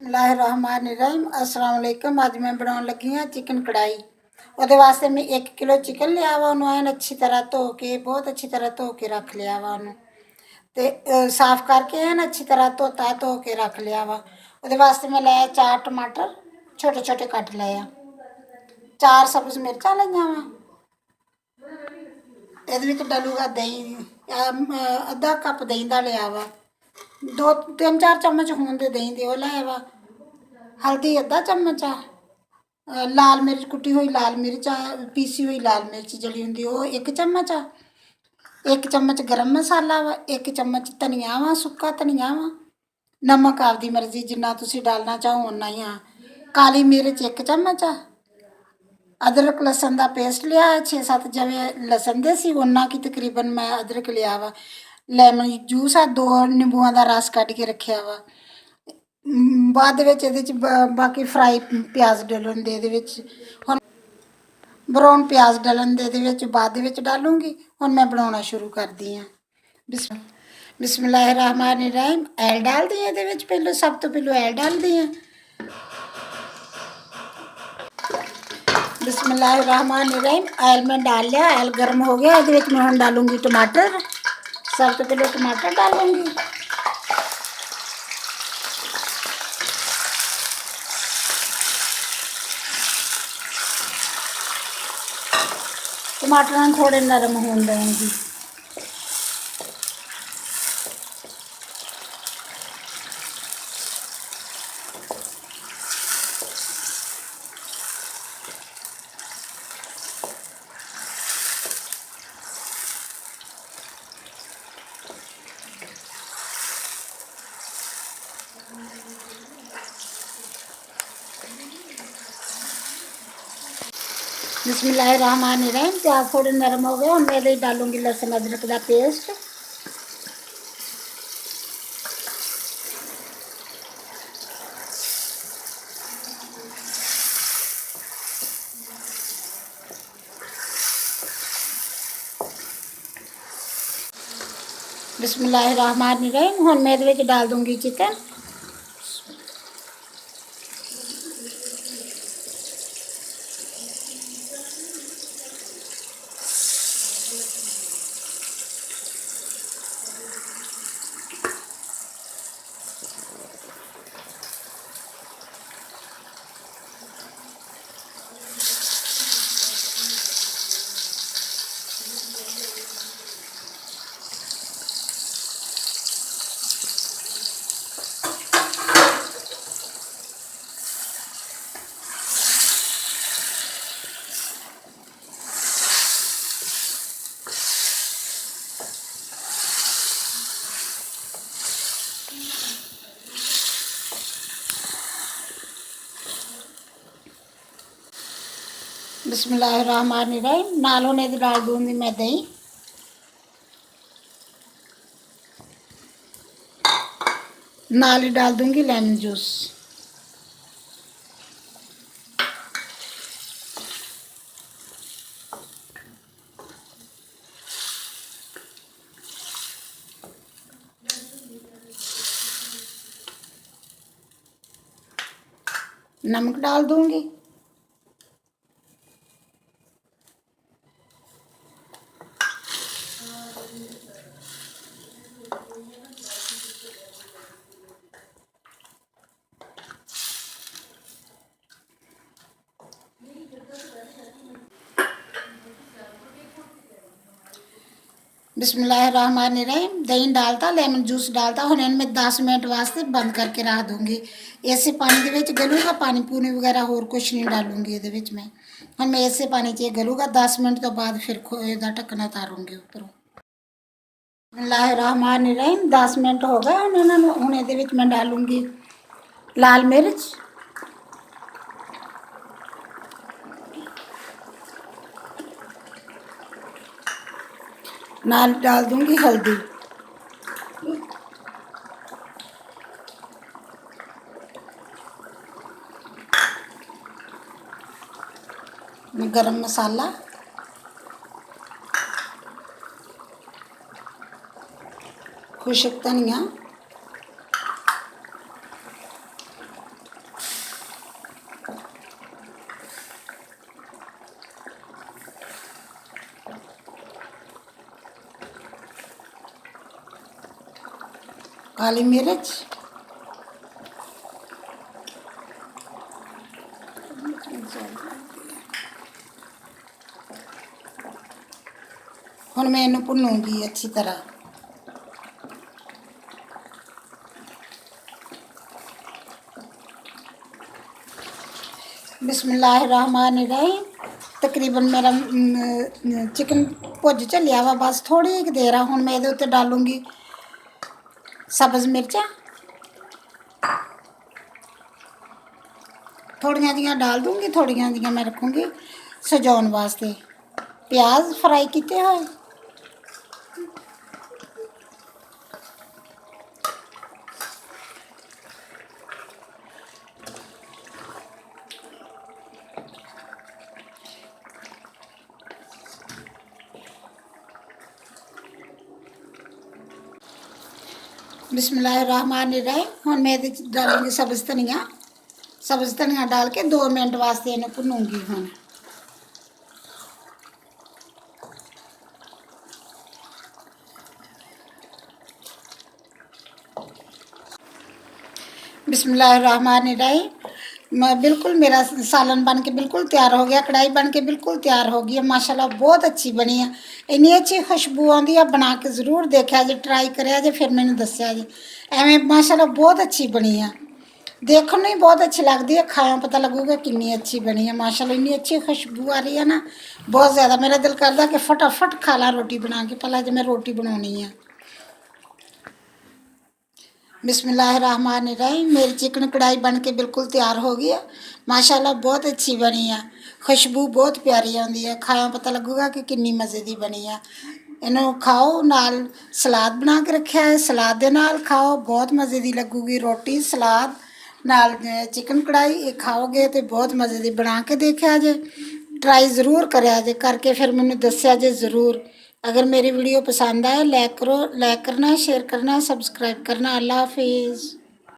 बिस्मिल्लाहिर्रहमानिर्रहीम अस्सलाम वालेकुम। अज मैं बनाने लगी हाँ चिकन कढ़ाई। ਉਹਦੇ ਵਾਸਤੇ मैं 1 किलो चिकन लिया वा, ਉਹਨੂੰ ਐਨ अच्छी तरह धो के बहुत अच्छी तरह धो के रख लिया वा ਉਹਨੂੰ ਤੇ साफ करके ਐਨ अच्छी तरह धो के रख लिया वा। ਉਹਦੇ ਵਾਸਤੇ मैं लिया 4 टमाटर छोटे छोटे कट लए आ, 4 सब्ज़ मिर्चां लईआं वा। ਇਹਦੇ ਵਿੱਚ ਡਲੂਗਾ ਦਹੀਂ, ਅੱਧਾ ਕੱਪ ਦਹੀਂ ਦਾ ਲਿਆ ਵਾ, 2-3-4 चम्मच होण दे दही दे ਉਹ ਲਿਆ ਵਾ। हल्दी अद्धा चम्मच आ, लाल मिर्च कुटी हुई लाल मिर्च आ, पीसी हुई लाल मिर्च जड़ी होंदी वो 1 चम्मच आ, 1 चम्मच गरम मसाला वा, 1 चम्मच धनिया वा, सुक्का धनिया वा, नमक आपदी मर्जी जिन्ना तुसी डालना चाहो उन्ना ही आ, काली मिर्च 1 चम्मच आ, अदरक लसन का पेस्ट लिया 6-7 जवे लसन दे सी उन्ना की तकरीबन मैं अदरक लिया वा। लैमन जूस आ 2 नींबूआं का रस कढ़ के रखिया वा। बाद ਵਿੱਚ ਇਹਦੇ ਚ ਬਾਕੀ ਫਰਾਈ ਪਿਆਜ਼ ਡਲਣ ਦੇ ਇਹਦੇ ਵਿੱਚ ਹੁਣ ਬਰਾਊਨ ਪਿਆਜ਼ ਡਲਣ ਦੇ ਇਹਦੇ ਵਿੱਚ ਬਾਅਦ ਦੇ ਵਿੱਚ ਡਾਲੂੰਗੀ। ਹੁਣ मैं बनाना शुरू करदी हाँ। बिस्मिल्लाहिर्रहमानिर्रहीम ऐल डाल दी ਇਹਦੇ ਵਿੱਚ ਪਹਿਲਾਂ सब तो पहले ऐल डालदी हाँ। बिस्मिल्लाहिर्रहमानिर्रहीम ऐल मैं डाल लिया, ऐल गर्म हो गया। ਇਹਦੇ ਵਿੱਚ मैं ਹੁਣ डालूंगी टमाटर, सब तो पहले टमाटर डालूंगी। टमाटर थोड़े नरम होने देंगी। बिस्मिल्लाहिर्रहमानिर्रहीम प्याज थोड़े नरम हो गए। हम मैं डालूंगी लहसुन अदरक का पेस्ट, बिस्मिल्लाहिर्रहमानिर्रहीम हम मैं डाल दूंगी चिकन। बिस्मिल्लाहिर्रहमानिर्रहीम नाल होने डाल दूंगी मैं दही, नाल ही डाल दूंगी लेमन जूस। नमक डाल दूंगी। बिस्मिल्लाहिर्रहमानिर्रहीम दही डालता, लेमन जूस डालता। हुण मैं 10 मिनट वास्ते बंद करके रख दूंगी। इसे पानी के विच गलूगा, पानी पूनी वगैरह होर कुछ नहीं डालूंगी ये विच मैं। हुण मैं इसे पानी च गलूगा, 10 मिनट तो बाद फिर इसका ढक्कन उतारूंगी उपरों। बिस्मिल्लाहिर्रहमानिर्रहीम 10 मिनट हो गए। हुण ये विच मैं डालूंगी लाल मिर्च, नाल डाल दूंगी हल्दी, गरम मसाला, खुशक धनिया, काली मिर्च, हुण मैं इनू भुनूंगी अच्छी तरह। बिस्मिल्लाहिर्रहमानिर्रहीम। तकरीबन मेरा चिकन भुज झलिया वा, बस थोड़ी ही देर आ। हुण मैं इहदे उत्ते डालूंगी सब्ज़ मिर्चां, थोड़ियां जिहियां डाल दूंगी, थोड़ियां जिहियां मैं रखूँगी सजाउण वास्ते। प्याज फ्राई किए हुए, बिस्मिल्लाहिर्रहमानिर्रहीम। हुण मैं इहदे डालूंगी सब्ज़ धनिया। सब्ज़ धनिया डाल के 2 मिनट वास्ते इन्हूं भुनूंगी। हुण बिस्मिल्लाहिर्रहमानिर्रहीम। बिल्कुल मेरा सालन बन के बिल्कुल तैयार हो गया, कढ़ाई बन के बिल्कुल तैयार हो गई है। माशाल्लाह बहुत अच्छी बनी है, इन्नी अच्छी खुशबू आती है। बना के ज़रूर देखा जे, ट्राई करा जे, फिर मैंने दसिया जी। एवें माशाल्लाह बहुत अच्छी बनी है, देखने ही बहुत अच्छी लगती है, खाया पता लगूगा कितनी अच्छी बनी है। माशाल्लाह इन्नी अच्छी खुशबू आ रही है ना, बहुत ज़्यादा। मेरा दिल करता कि फटाफट खा ला रोटी बना के, भला जो मैं रोटी बनानी है। बिस्मिल्लाहिर्रहमानिर्रहीम। मेरी चिकन कढ़ाई बन के बिल्कुल तैयार हो गई है। माशाल्लाह बहुत अच्छी बनी है, खुशबू बहुत प्यारी आती है, खाया पता लगूगा कि कितनी मज़े की बनी है। इन्हों खाओ, नाल सलाद बना के रखा है, सलाद दे नाल खाओ, बहुत मज़े की लगूगी रोटी सलाद नाल चिकन कढ़ाई। ये खाओगे तो बहुत मज़े की। बना के देखा जे, ट्राई ज़रूर करा जे, करके फिर मैंने दसिया जे ज़रूर। अगर मेरी वीडियो पसंद आए लाइक करो, लाइक करना, शेयर करना, सब्सक्राइब करना। अल्लाह हाफिज़।